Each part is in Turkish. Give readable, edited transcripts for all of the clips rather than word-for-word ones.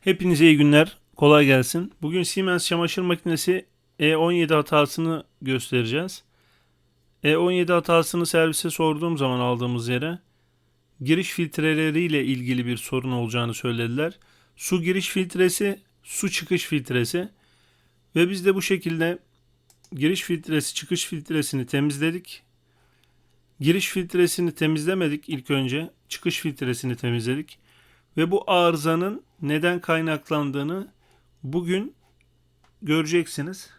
Hepinize iyi günler. Kolay gelsin. Bugün Siemens çamaşır makinesi E17 hatasını göstereceğiz. E17 hatasını servise sorduğum zaman aldığımız yere giriş filtreleriyle ilgili bir sorun olacağını söylediler. Su giriş filtresi, su çıkış filtresi ve biz de bu şekilde giriş filtresi, çıkış filtresini temizledik. Giriş filtresini temizlemedik ilk önce. Çıkış filtresini temizledik. Ve bu arızanın neden kaynaklandığını bugün göreceksiniz.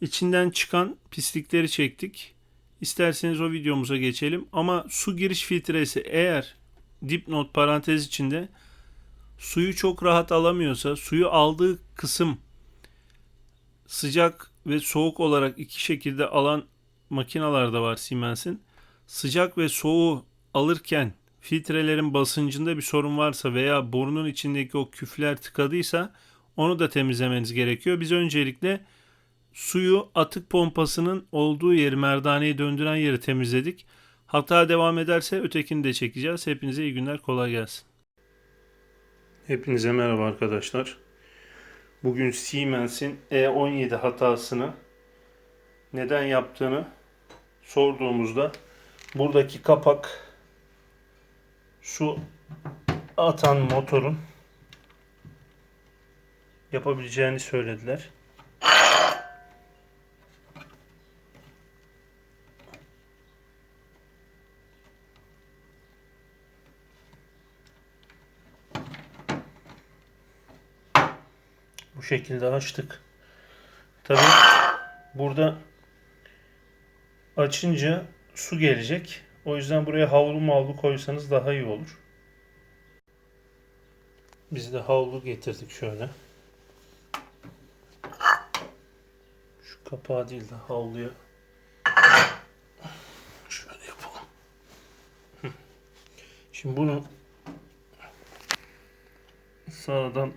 İçinden çıkan pislikleri çektik. İsterseniz o videomuza geçelim. Ama su giriş filtresi eğer dipnot parantez içinde suyu çok rahat alamıyorsa, suyu aldığı kısım sıcak ve soğuk olarak iki şekilde alan makineler de var Siemens'in. Sıcak ve soğuğu alırken filtrelerin basıncında bir sorun varsa veya borunun içindeki o küfler tıkadıysa onu da temizlemeniz gerekiyor. Biz öncelikle suyu atık pompasının olduğu yeri, merdaneyi döndüren yeri temizledik. Hata devam ederse ötekini de çekeceğiz. Hepinize iyi günler, kolay gelsin. Hepinize merhaba arkadaşlar. Bugün Siemens'in E17 hatasını neden yaptığını sorduğumuzda buradaki kapak su atan motorun yapabileceğini söylediler. Bu şekilde açtık. Tabii burada açınca su gelecek. O yüzden buraya havlu mavlu koysanız daha iyi olur. Biz de havlu getirdik şöyle. Şu kapağı değil de havluya şöyle yapalım. Şimdi bunu sağdan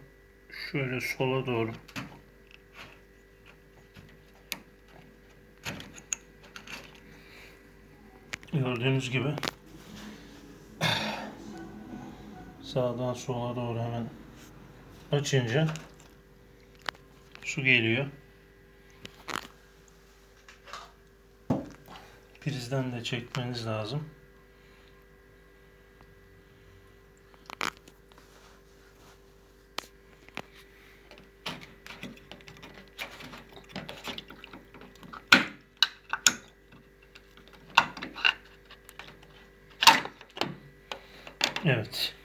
şöyle sola doğru gördüğünüz gibi sağdan sola doğru hemen açınca su geliyor. Prizden de çekmeniz lazım. Evet.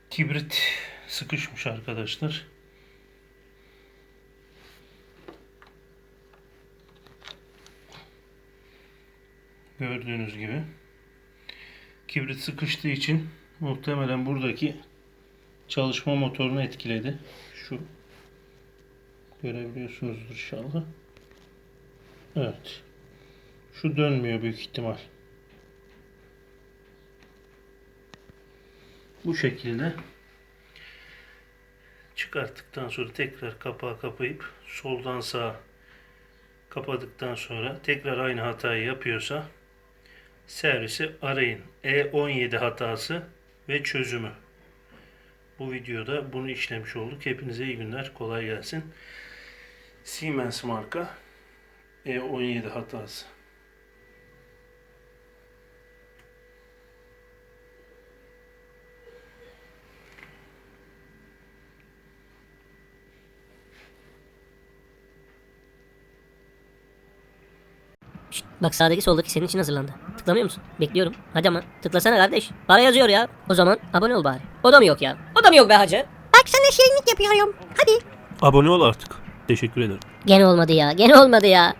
Kibrit sıkışmış arkadaşlar. Gördüğünüz gibi. Kibrit sıkıştığı için muhtemelen buradaki çalışma motorunu etkiledi. Şu görebiliyorsunuzdur inşallah. Evet. Şu dönmüyor büyük ihtimal. Bu şekilde çıkarttıktan sonra tekrar kapağı kapayıp soldan sağa kapadıktan sonra tekrar aynı hatayı yapıyorsa servisi arayın. E17 hatası ve çözümü. Bu videoda bunu işlemiş olduk. Hepinize iyi günler. Kolay gelsin. Siemens marka E17 hatası. Şşt, bak sağdaki soldaki senin için hazırlandı. Tıklamıyor musun? Bekliyorum. Hadi ama tıklasana kardeş. Para yazıyor ya. O zaman abone ol bari. O da mı yok ya? O da mı yok be hacı? Bak sana şirinlik yapıyorum. Hadi. Abone ol artık. Teşekkür ederim. Gene olmadı ya. Gene olmadı ya.